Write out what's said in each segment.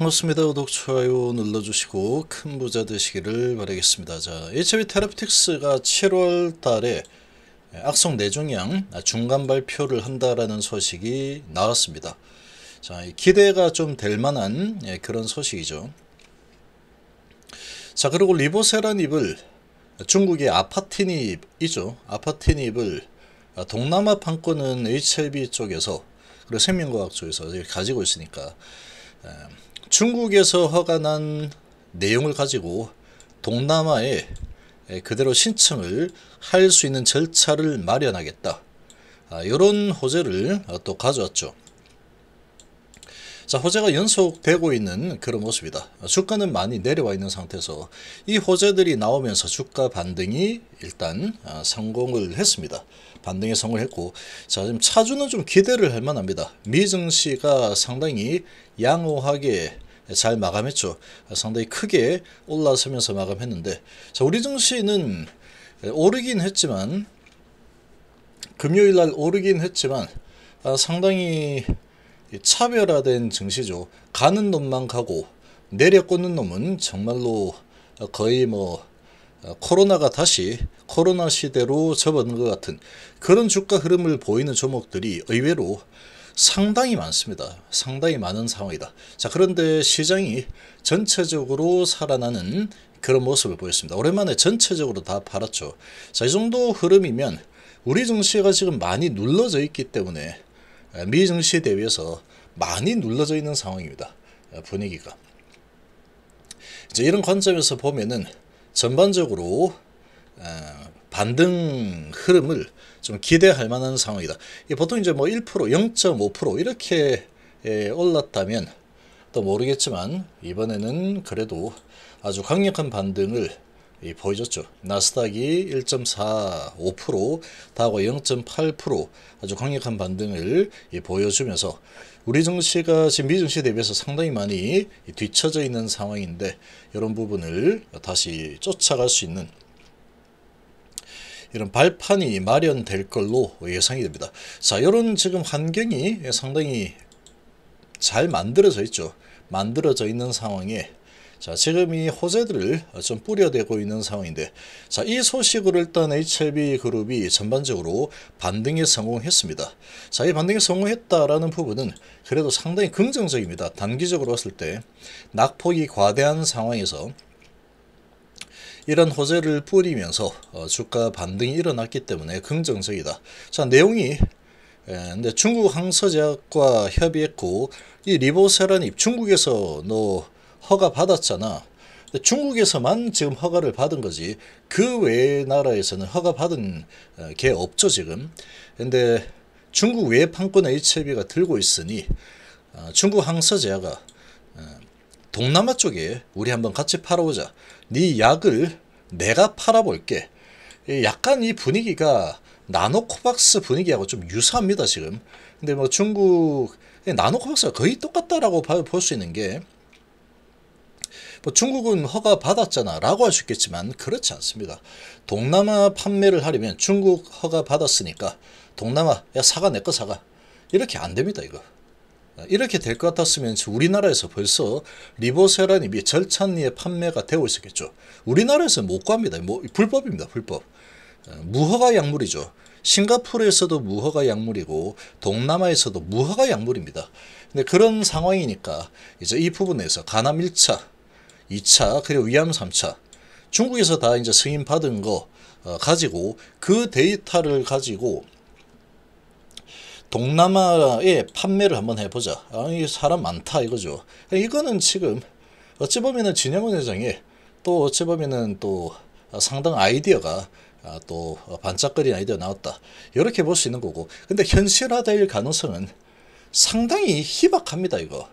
반갑습니다. 구독, 좋아요 눌러주시고 큰 부자 되시기를 바라겠습니다. 자, HB 테라피틱스가 7월 달에 악성 뇌종양 중간 발표를 한다라는 소식이 나왔습니다. 자, 기대가 좀 될 만한 그런 소식이죠. 자, 그리고 리보세라닙을 중국의 아파티닙이죠. 아파티닙을 동남아 판권은 HLB 쪽에서 그리고 생명과학 쪽에서 가지고 있으니까 중국에서 허가난 내용을 가지고 동남아에 그대로 신청을 할 수 있는 절차를 마련하겠다. 이런 호재를 또 가져왔죠. 자, 호재가 연속되고 있는 그런 모습이다. 주가는 많이 내려와 있는 상태에서 이 호재들이 나오면서 주가 반등이 일단 성공을 했습니다. 반등에 성공했고, 자, 지금 차주는 좀 기대를 할 만합니다. 미 증시가 상당히 양호하게 잘 마감했죠. 상당히 크게 올라서면서 마감했는데, 자, 우리 증시는 오르긴 했지만, 금요일날 오르긴 했지만 상당히 차별화된 증시죠. 가는 놈만 가고 내려 꽂는 놈은 정말로 거의 코로나가 다시 코로나 시대로 접어든 것 같은 그런 주가 흐름을 보이는 종목들이 의외로 상당히 많습니다. 상당히 많은 상황이다. 자, 그런데 시장이 전체적으로 살아나는 그런 모습을 보였습니다. 오랜만에 전체적으로 다 팔았죠. 자, 이 정도 흐름이면 우리 증시가 지금 많이 눌러져 있기 때문에 미 증시에 대비해서 많이 눌러져 있는 상황입니다. 분위기가. 이제 이런 관점에서 보면은 전반적으로 반등 흐름을 좀 기대할 만한 상황이다. 보통 이제 1%, 0.5% 이렇게 올랐다면 또 모르겠지만 이번에는 그래도 아주 강력한 반등을 보여줬죠. 나스닥이 1.45%, 다우가 0.8% 아주 강력한 반등을 보여주면서 우리 증시가 지금 미 증시에 대비해서 상당히 많이 뒤처져 있는 상황인데 이런 부분을 다시 쫓아갈 수 있는 이런 발판이 마련될 걸로 예상이 됩니다. 자, 이런 지금 환경이 상당히 잘 만들어져 있죠. 만들어져 있는 상황에 자, 지금 이 호재들을 좀 뿌려대고 있는 상황인데, 자, 이 소식으로 일단 HLB 그룹이 전반적으로 반등에 성공했습니다. 자, 이 반등에 성공했다라는 부분은 그래도 상당히 긍정적입니다. 단기적으로 봤을 때 낙폭이 과대한 상황에서 이런 호재를 뿌리면서 주가 반등이 일어났기 때문에 긍정적이다. 자, 내용이 근데 중국 항서제약과 협의했고 이 리보세라닙 중국에서 너 허가 받았잖아. 중국에서만 지금 허가를 받은 거지 그 외의 나라에서는 허가 받은 게 없죠 지금. 근데 중국 외 판권 HLB가 들고 있으니 중국 항서제약가 동남아 쪽에 우리 한번 같이 팔아보자. 네 약을 내가 팔아볼게. 약간 이 분위기가 나노코박스 분위기하고 좀 유사합니다 지금. 근데 중국 나노코박스가 거의 똑같다라고 볼 수 있는 게 중국은 허가 받았잖아 라고 할 수 있겠지만 그렇지 않습니다. 동남아 판매를 하려면 중국 허가 받았으니까 동남아 야 사가 내 거 사가 이렇게 안 됩니다. 이거 이렇게 될 것 같았으면 우리나라에서 벌써 리보세라닙이 절찬리에 판매가 되고 있었겠죠. 우리나라에서 못 구합니다. 불법입니다. 불법. 무허가 약물이죠. 싱가포르에서도 무허가 약물이고 동남아에서도 무허가 약물입니다. 근데 그런 상황이니까 이제 이 부분에서 가남 1차 2차 그리고 위암 3차 중국에서 다 이제 승인 받은 거 가지고 그 데이터를 가지고 동남아에 판매를 한번 해보자. 이 사람 많다 이거죠. 이거는 지금 어찌 보면은 진영훈 회장이 또 어찌 보면은 또 상당 아이디어가 또 반짝거리는 아이디어 나왔다. 이렇게 볼 수 있는 거고. 근데 현실화될 가능성은 상당히 희박합니다 이거.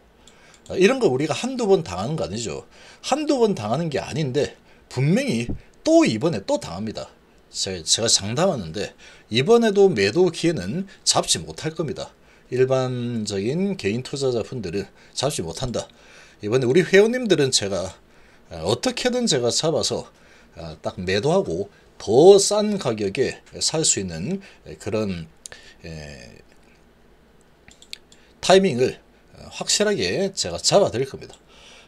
이런 거 우리가 한두 번 당하는 거 아니죠. 한두 번 당하는 게 아닌데 분명히 또 이번에 또 당합니다. 제가 장담하는데 이번에도 매도 기회는 잡지 못할 겁니다. 일반적인 개인 투자자분들은 잡지 못한다. 이번에 우리 회원님들은 제가 어떻게든 제가 잡아서 딱 매도하고 더 싼 가격에 살 수 있는 그런 타이밍을 확실하게 제가 잡아 드릴 겁니다.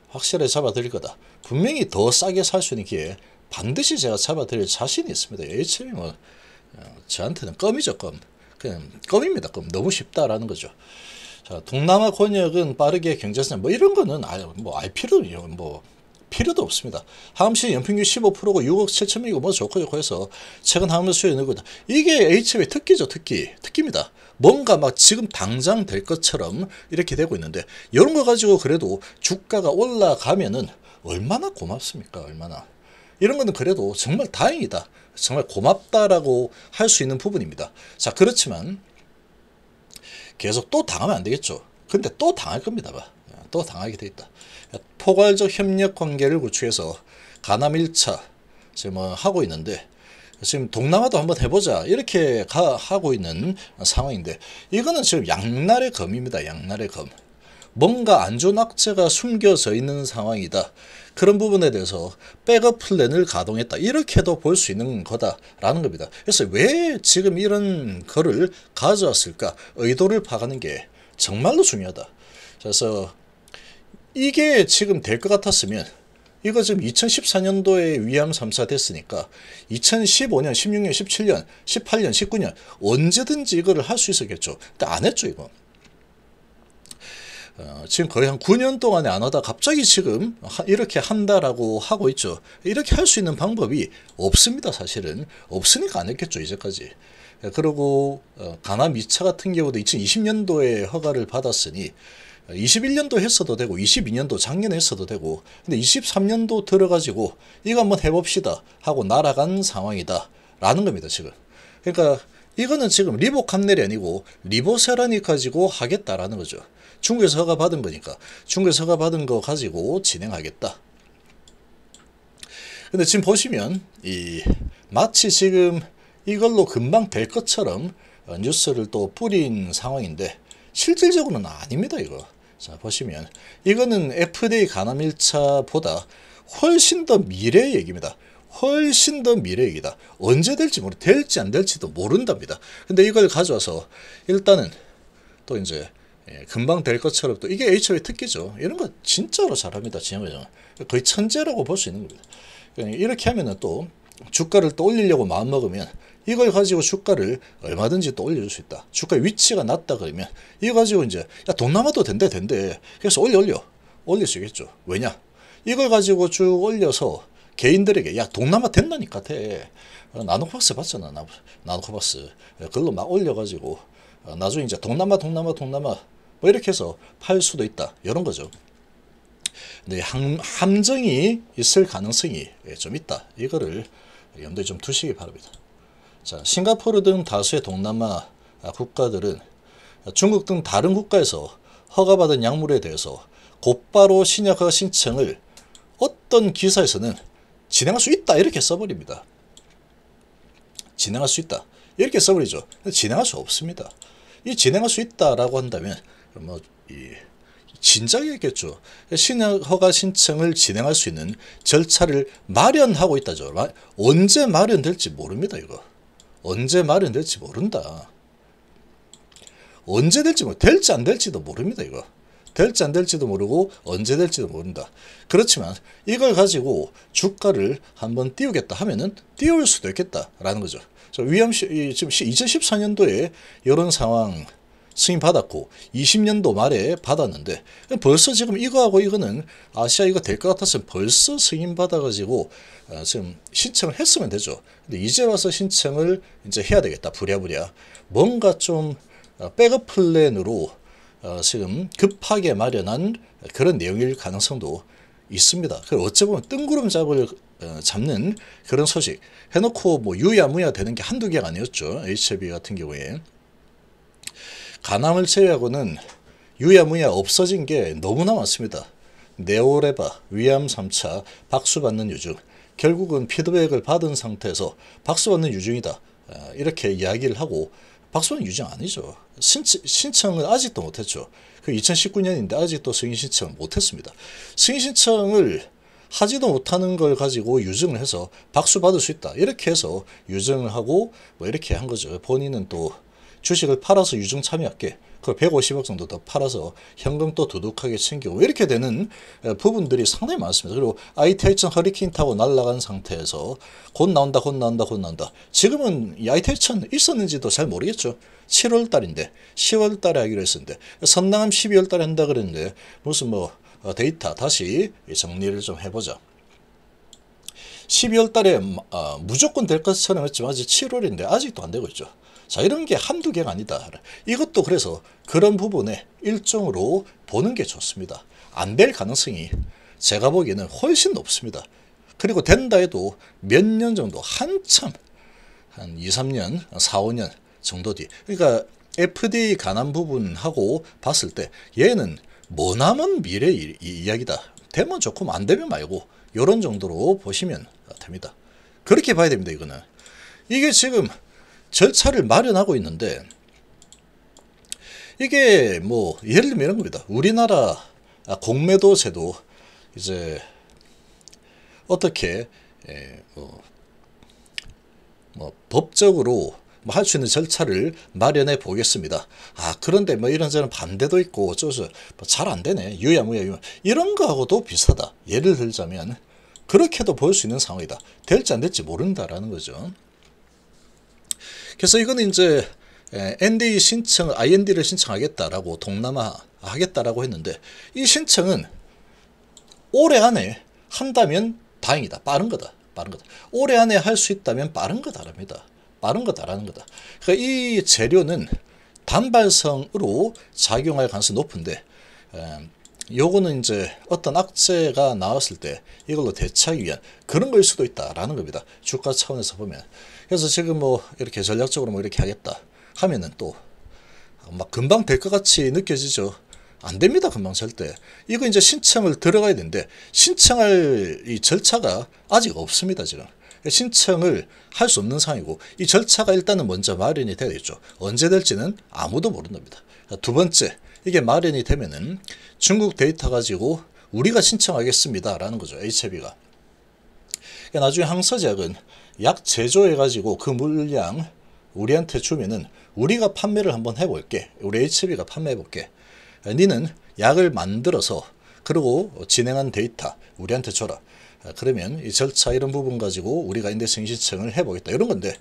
확실하게 잡아드릴 거다. 분명히 더 싸게 살 수 있는 기회 반드시 제가 잡아드릴 자신이 있습니다. HM이 뭐 저한테는 껌이죠, 껌. 그냥 껌입니다, 껌. 너무 쉽다라는 거죠. 자, 동남아 권역은 빠르게 경제성 뭐 이런 거는 알 필요도 없습니다. 항암시 연평균 15%고 6억 7천명이고 뭐 좋고 해서 최근 항암 수요 늘고다. 이게 HM의 특기죠, 특기입니다. 뭔가 막 지금 당장 될 것처럼 이렇게 되고 있는데 이런 거 가지고 그래도 주가가 올라가면은 얼마나 고맙습니까? 얼마나. 이런 거는 그래도 정말 다행이다. 정말 고맙다라고 할 수 있는 부분입니다. 자, 그렇지만 계속 또 당하면 안 되겠죠. 근데 또 당할 겁니다. 또 당하게 돼 있다. 포괄적 협력 관계를 구축해서 가남 1차 지금 하고 있는데 지금 동남아도 한번 해보자 이렇게 하고 있는 상황인데 이거는 지금 양날의 검입니다. 양날의 검. 뭔가 안 좋은 악재가 숨겨져 있는 상황이다. 그런 부분에 대해서 백업 플랜을 가동했다. 이렇게도 볼 수 있는 거다라는 겁니다. 그래서 왜 지금 이런 거를 가져왔을까? 의도를 파악하는 게 정말로 중요하다. 그래서 이게 지금 될 것 같았으면 이거 지금 2014년도에 위암 3사 됐으니까 2015년, 16년, 17년, 18년, 19년 언제든지 이거를 할 수 있었겠죠. 근데 안 했죠, 이거. 지금 거의 한 9년 동안에 안 하다 갑자기 지금 이렇게 한다라고 하고 있죠. 이렇게 할 수 있는 방법이 없습니다. 사실은 없으니까 안 했겠죠, 이제까지. 그리고 가남 2차 같은 경우도 2020년도에 허가를 받았으니 21년도 했어도 되고 22년도 작년에 했어도 되고 근데 23년도 들어가지고 이거 한번 해봅시다 하고 날아간 상황이다 라는 겁니다. 지금. 그러니까 이거는 지금 리보 칸넬이 아니고 리보세라니 가지고 하겠다라는 거죠. 중국에서 허가 받은 거니까 중국에서 허가 받은 거 가지고 진행하겠다. 근데 지금 보시면 마치 지금 이걸로 금방 될 것처럼 뉴스를 또 뿌린 상황인데 실질적으로는 아닙니다. 이거. 자, 보시면 이거는 FDA 가남 1차보다 훨씬 더 미래의 얘기입니다. 훨씬 더 미래 얘기다. 언제 될지 안 될지도 모른답니다. 근데 이걸 가져와서 일단은 또 이제 금방 될 것처럼 또 이게 HO의 특기죠. 이런 거 진짜로 잘합니다. 진영회장은 거의 천재라고 볼 수 있는 겁니다. 이렇게 하면은 또 주가를 또 올리려고 마음먹으면 이걸 가지고 주가를 얼마든지 또 올려줄 수 있다. 주가의 위치가 낮다 그러면 이거 가지고 이제 야 동남아도 된대. 그래서 올릴 수 있겠죠. 왜냐? 이걸 가지고 쭉 올려서 개인들에게 야 동남아 된다니까 돼. 나노코박스 봤잖아. 나노코박스 그걸로 막 올려가지고 나중에 이제 동남아 뭐 이렇게 해서 팔 수도 있다. 이런 거죠. 근데 함정이 있을 가능성이 좀 있다. 이거를 염두에 좀 두시기 바랍니다. 자, 싱가포르 등 다수의 동남아 국가들은 중국 등 다른 국가에서 허가받은 약물에 대해서 곧바로 신약 허가 신청을 어떤 기사에서는 진행할 수 있다 이렇게 써버립니다. 진행할 수 있다 이렇게 써버리죠. 진행할 수 없습니다. 이 진행할 수 있다라고 한다면 진작이겠죠. 신약 허가 신청을 진행할 수 있는 절차를 마련하고 있다죠. 언제 마련될지 모릅니다. 이거 언제 마련될지 모른다. 언제 될지 안 될지도 모릅니다. 이거 될지 안 될지도 모르고 언제 될지도 모른다. 그렇지만 이걸 가지고 주가를 한번 띄우겠다 하면은 띄울 수도 있겠다라는 거죠. 지금 2014년도에 이런 상황 승인 받았고 20년도 말에 받았는데 벌써 지금 이거하고 이거는 아시아 이거 될 것 같았으면 벌써 승인 받아가지고 지금 신청을 했으면 되죠. 근데 이제 와서 신청을 이제 해야 되겠다. 부랴부랴 뭔가 좀 백업 플랜으로 지금 급하게 마련한 그런 내용일 가능성도 있습니다. 어찌 보면 뜬구름 잡는 그런 소식 해놓고 뭐 유야무야 되는 게 한두 개가 아니었죠. HIV 같은 경우에 가남을 제외하고는 유야무야 없어진 게 너무나 많습니다. 네오레바, 위암 3차, 박수받는 유증 결국은 피드백을 받은 상태에서 박수받는 유증이다 이렇게 이야기를 하고 박수받는 유증 아니죠. 신청을 아직도 못했죠. 그 2019년인데 아직도 승인 신청을 못했습니다. 승인 신청을 하지도 못하는 걸 가지고 유증을 해서 박수 받을 수 있다 이렇게 해서 유증을 하고 뭐 이렇게 한 거죠. 본인은 또 주식을 팔아서 유증 참여할게. 그 150억 정도 더 팔아서 현금 또 두둑하게 챙기고 이렇게 되는 부분들이 상당히 많습니다. 그리고 ITH-1000 허리케인 타고 날아간 상태에서 곧 나온다. 지금은 이 ITH-1000 있었는지도 잘 모르겠죠. 7월 달인데 10월 달에 하기로 했었는데 선낭함 12월 달에 한다 그랬는데 무슨 뭐 데이터 다시 정리를 좀 해보자. 12월 달에 무조건 될 것처럼 했지만 아직 7월인데 아직도 안 되고 있죠. 자, 이런 게 한두 개가 아니다. 이것도 그래서 그런 부분에 일종으로 보는 게 좋습니다. 안 될 가능성이 제가 보기에는 훨씬 높습니다. 그리고 된다 해도 몇 년 정도 한참 한 2, 3년, 4, 5년 정도 뒤. 그러니까 FDA 관한 부분하고 봤을 때 얘는 머나먼 미래 이야기다. 되면 좋고 안 되면 말고 이런 정도로 보시면 됩니다. 그렇게 봐야 됩니다. 이거는. 이게 지금 절차를 마련하고 있는데 이게 뭐 예를 들면 이런 겁니다. 우리나라 공매도 제도 이제 어떻게 뭐 법적으로 뭐 할 수 있는 절차를 마련해 보겠습니다. 그런데 뭐 이런저런 반대도 있고 어쩌서 잘 안 되네. 유야무야 이런 거하고도 비슷하다. 예를 들자면 그렇게도 볼 수 있는 상황이다. 될지 안 될지 모른다라는 거죠. 그래서 이거는 이제 NDA 신청, IND를 신청하겠다라고 동남아 하겠다라고 했는데 이 신청은 올해 안에 한다면 다행이다. 빠른 거다. 올해 안에 할 수 있다면 빠른 거다랍니다. 빠른 거다라는 거다. 그러니까 이 재료는 단발성으로 작용할 가능성이 높은데 요거는 이제 어떤 악재가 나왔을 때 이걸로 대처하기 위한 그런 거일 수도 있다라는 겁니다. 주가 차원에서 보면. 그래서 지금 뭐 이렇게 전략적으로 뭐 이렇게 하겠다 하면은 또 막 금방 될 것 같이 느껴지죠. 안 됩니다. 금방 절대. 이거 이제 신청을 들어가야 되는데 신청할 이 절차가 아직 없습니다. 지금. 신청을 할 수 없는 상황이고 이 절차가 일단은 먼저 마련이 돼야 되겠죠. 언제 될지는 아무도 모른답니다. 두 번째, 이게 마련이 되면은 중국 데이터 가지고 우리가 신청하겠습니다 라는 거죠. HB가. 나중에 항서제약은 약 제조해 가지고 그 물량 우리한테 주면은 우리가 판매를 한번 해볼게. 우리 HB가 판매해볼게. 니는 약을 만들어서 그리고 진행한 데이터 우리한테 줘라. 그러면 이 절차 이런 부분 가지고 우리가 인덱스 신청을 해보겠다. 이런 건데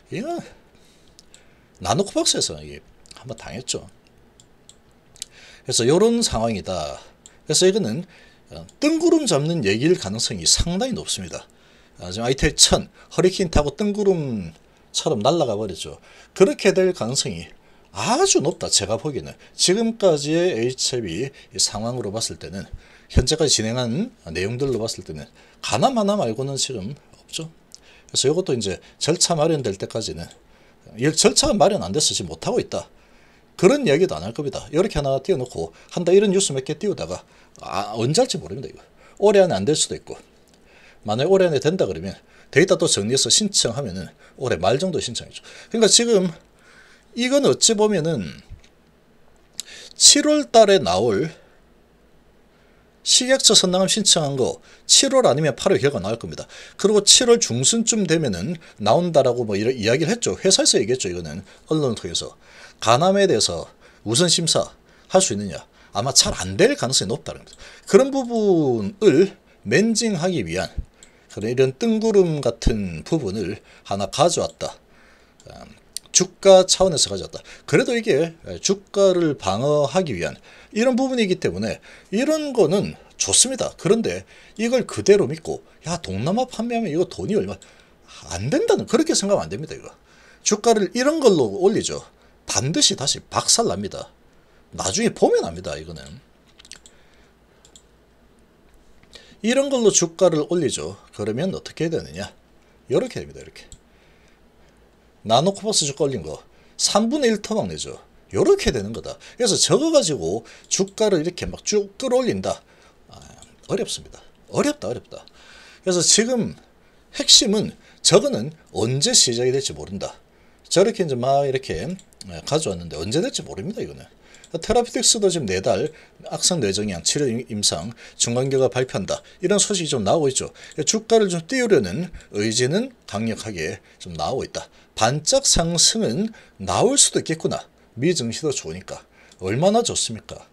이건 나노코박스에서 이게 한번 당했죠. 그래서 이런 상황이다. 그래서 이거는 뜬구름 잡는 얘기일 가능성이 상당히 높습니다. 지금 ITH-1000 허리케인 타고 뜬구름처럼 날아가 버렸죠. 그렇게 될 가능성이 아주 높다. 제가 보기에는 지금까지의 HB 상황으로 봤을 때는 현재까지 진행한 내용들로 봤을 때는 가남 하나 말고는 지금 없죠. 그래서 이것도 이제 절차 마련될 때까지는 절차가 마련 안 돼서 지금 못하고 있다. 그런 이야기도 안 할 겁니다. 이렇게 하나 띄워놓고 한다 이런 뉴스 몇 개 띄우다가 언제 할지 모릅니다. 이거 올해 안에 안 될 수도 있고 만약에 올해 안에 된다 그러면 데이터 또 정리해서 신청하면은 올해 말 정도 신청이죠. 그러니까 지금 이건 어찌 보면은 7월 달에 나올 식약처 선납 신청한 거 7월 아니면 8월 결과 나올 겁니다. 그리고 7월 중순쯤 되면은 나온다라고 뭐 이런 이야기를 했죠. 회사에서 얘기했죠. 이거는 언론을 통해서. 간암에 대해서 우선 심사 할 수 있느냐. 아마 잘 안 될 가능성이 높다는 겁니다. 그런 부분을 맨징하기 위한 그런 이런 뜬구름 같은 부분을 하나 가져왔다. 주가 차원에서 가져왔다. 그래도 이게 주가를 방어하기 위한 이런 부분이기 때문에 이런 거는 좋습니다. 그런데 이걸 그대로 믿고 야 동남아 판매하면 이거 돈이 얼마 안 된다는 그렇게 생각하면 안 됩니다. 이거 주가를 이런 걸로 올리죠. 반드시 다시 박살납니다. 나중에 보면 압니다. 이거는 이런 걸로 주가를 올리죠. 그러면 어떻게 해야 되느냐 이렇게 됩니다. 이렇게 나노코박스 주가 올린 거 3분의 1 토막 내죠. 이렇게 되는 거다. 그래서 저거 가지고 주가를 이렇게 막 쭉 끌어올린다. 어렵습니다. 어렵다. 그래서 지금 핵심은 저거는 언제 시작이 될지 모른다. 저렇게 이제 막 이렇게 가져왔는데 언제 될지 모릅니다. 이거는 테라피틱스도 지금 4달 악성 뇌종양 치료 임상 중간 결과 발표한다. 이런 소식이 좀 나오고 있죠. 주가를 좀 띄우려는 의지는 강력하게 좀 나오고 있다. 반짝 상승은 나올 수도 있겠구나. 미 증시도 좋으니까. 얼마나 좋습니까?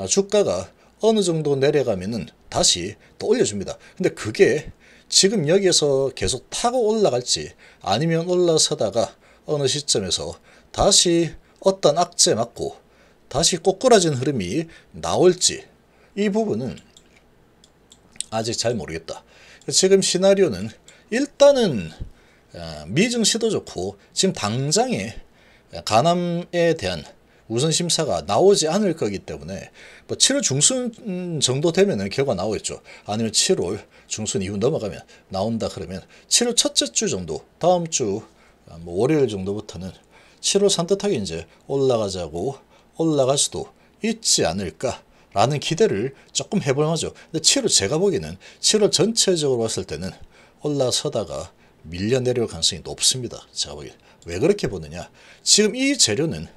주가가 어느 정도 내려가면은 다시 또 올려줍니다. 근데 그게 지금 여기에서 계속 타고 올라갈지 아니면 올라서다가 어느 시점에서 다시 어떤 악재 맞고 다시 꼬꾸라진 흐름이 나올지 이 부분은 아직 잘 모르겠다. 지금 시나리오는 일단은 미증시도 좋고 지금 당장에 간암에 대한 우선심사가 나오지 않을 거기 때문에 뭐 7월 중순 정도 되면은 결과 나오겠죠. 아니면 7월 중순 이후 넘어가면 나온다 그러면 7월 첫째 주 정도 다음 주 뭐 월요일 정도부터는 7월 산뜻하게 이제 올라가자고 올라갈 수도 있지 않을까라는 기대를 조금 해볼 만하죠. 근데 7월 제가 보기에는 7월 전체적으로 봤을 때는 올라서다가 밀려 내려올 가능성이 높습니다. 제가 보기에. 왜 그렇게 보느냐. 지금 이 재료는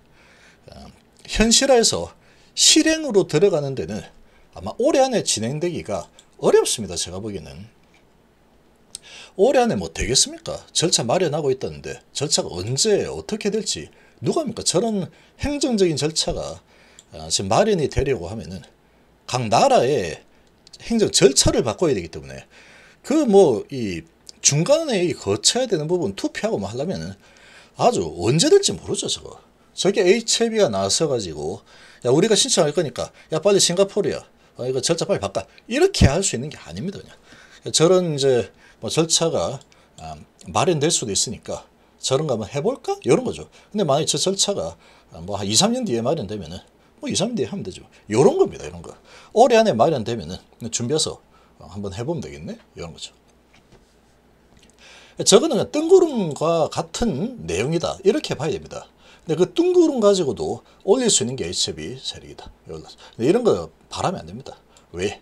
현실화해서 실행으로 들어가는 데는 아마 올해 안에 진행되기가 어렵습니다. 제가 보기에는. 올해 안에 뭐 되겠습니까? 절차 마련하고 있다는데 절차가 언제 어떻게 될지 누가 합니까? 저런 행정적인 절차가 지금 마련이 되려고 하면은 각 나라의 행정 절차를 바꿔야 되기 때문에 그 뭐 이 중간에 거쳐야 되는 부분 투표하고 뭐 하려면은 아주 언제 될지 모르죠. 저게 HLB가 나서 가지고 야 우리가 신청할 거니까 야 빨리 싱가포르야 이거 절차 빨리 바꿔 이렇게 할 수 있는 게 아닙니다. 그냥 저런 이제 뭐 절차가 마련될 수도 있으니까 저런 거 한번 해볼까 이런 거죠. 근데 만약 저 절차가 뭐 한 2, 3년 뒤에 마련되면은 뭐 2, 3년 뒤에 하면 되죠. 이런 겁니다. 이런 거 올해 안에 마련되면은 준비해서 한번 해보면 되겠네 이런 거죠. 저거는 그냥 뜬구름과 같은 내용이다 이렇게 봐야 됩니다. 근데 그 뜬구름 가지고도 올릴 수 있는 게 HLB 세력이다. 근데 이런 거 바라면 안 됩니다. 왜?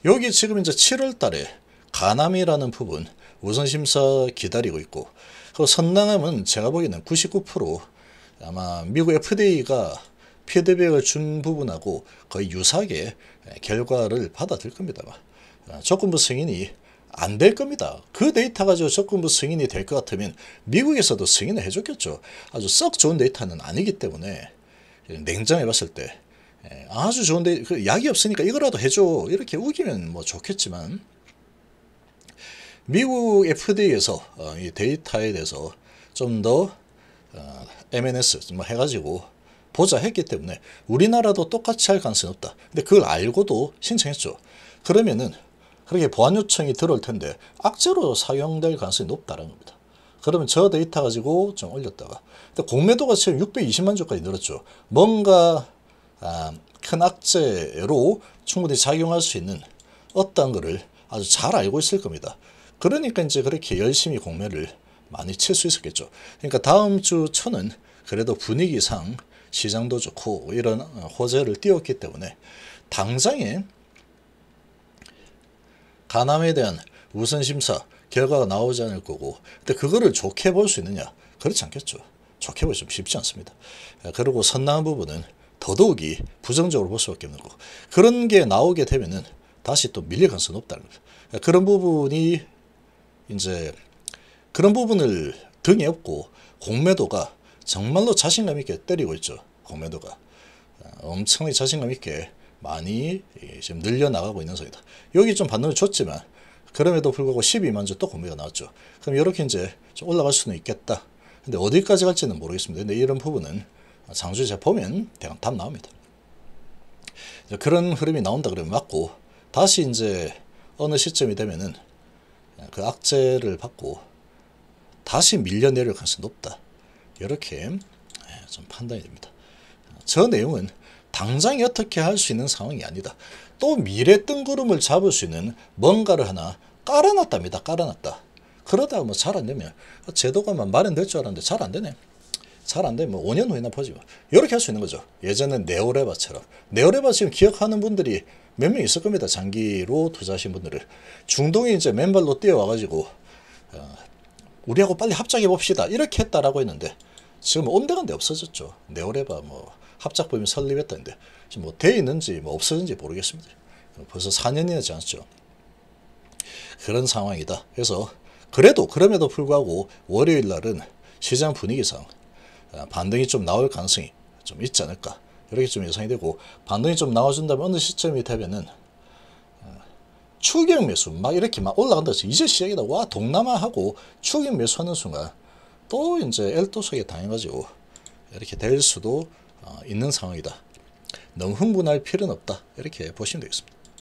여기 지금 이제 7월 달에 간암이라는 부분 우선심사 기다리고 있고 그 선낭암은 제가 보기에는 99% 아마 미국 FDA가 피드백을 준 부분하고 거의 유사하게 결과를 받아들 겁니다. 조건부 승인이 안 될 겁니다. 그 데이터 가지고 조건부 승인이 될 것 같으면 미국에서도 승인을 해줬겠죠. 아주 썩 좋은 데이터는 아니기 때문에 냉정해 봤을 때 아주 좋은 데이터, 약이 없으니까 이거라도 해줘 이렇게 우기면 뭐 좋겠지만 미국 FDA에서 이 데이터에 대해서 좀 더 MNS 뭐 해가지고 보자 했기 때문에 우리나라도 똑같이 할 가능성이 없다. 근데 그걸 알고도 신청했죠. 그러면은 그렇게 보안 요청이 들어올 텐데 악재로 사용될 가능성이 높다는 겁니다. 그러면 저 데이터 가지고 좀 올렸다가 근데 공매도가 지금 620만 주까지 늘었죠. 뭔가 큰 악재로 충분히 작용할 수 있는 어떤 거를 아주 잘 알고 있을 겁니다. 그러니까 이제 그렇게 열심히 공매를 많이 칠 수 있었겠죠. 그러니까 다음 주 초는 그래도 분위기상 시장도 좋고 이런 호재를 띄웠기 때문에 당장에 간암에 대한 우선심사 결과가 나오지 않을 거고 근데 그거를 좋게 볼 수 있느냐? 그렇지 않겠죠. 좋게 보기 좀 쉽지 않습니다. 그리고 선낭한 부분은 더더욱이 부정적으로 볼 수밖에 없는 거고 그런 게 나오게 되면은 다시 또 밀릴 가능성이 높다는 거죠. 그런 부분이 이제 그런 부분을 등에 업고 공매도가 정말로 자신감 있게 때리고 있죠. 공매도가 엄청나게 자신감 있게 많이 지금 늘려나가고 있는 상황이다. 여기 좀 반등을 줬지만 그럼에도 불구하고 12만 주 또 공매가 나왔죠. 그럼 이렇게 이제 좀 올라갈 수는 있겠다. 근데 어디까지 갈지는 모르겠습니다. 근데 이런 부분은 장주 제가 보면 대강 답 나옵니다. 그런 흐름이 나온다 그러면 맞고 다시 이제 어느 시점이 되면은 그 악재를 받고 다시 밀려 내릴 가능성이 높다. 이렇게 좀 판단이 됩니다. 저 내용은 당장에 어떻게 할 수 있는 상황이 아니다. 또 미래 뜬구름을 잡을 수 있는 뭔가를 하나 깔아놨답니다. 깔아놨다. 그러다가 뭐 잘 안 되면 제도가 마련될 줄 알았는데 잘 안 되네. 잘 안 되면 뭐 5년 후에나 보지 뭐. 이렇게 할 수 있는 거죠. 예전에 네오레바처럼. 네오레바 지금 기억하는 분들이 몇 명 있을 겁니다. 장기로 투자하신 분들을. 중동에 이제 맨발로 뛰어와가지고 우리하고 빨리 합작해 봅시다. 이렇게 했다라고 했는데 지금 온데간데 없어졌죠. 네오레바 뭐 합작법인 설립했다는데 지금 뭐 돼 있는지 뭐 없어진지 모르겠습니다. 벌써 4년이나 지났죠. 그런 상황이다. 그래서 그럼에도 불구하고 월요일 날은 시장 분위기상 반등이 좀 나올 가능성이 좀 있지 않을까, 이렇게 좀 예상이 되고, 반등이 좀 나와준다면 어느 시점이 되면은 추격 매수 막 이렇게 막 올라간다 해서 이제 시작이다, 와 동남아하고 추격 매수하는 순간 또 이제 엘도속에 당해가지고 이렇게 될 수도 있는 상황이다. 너무 흥분할 필요는 없다, 이렇게 보시면 되겠습니다.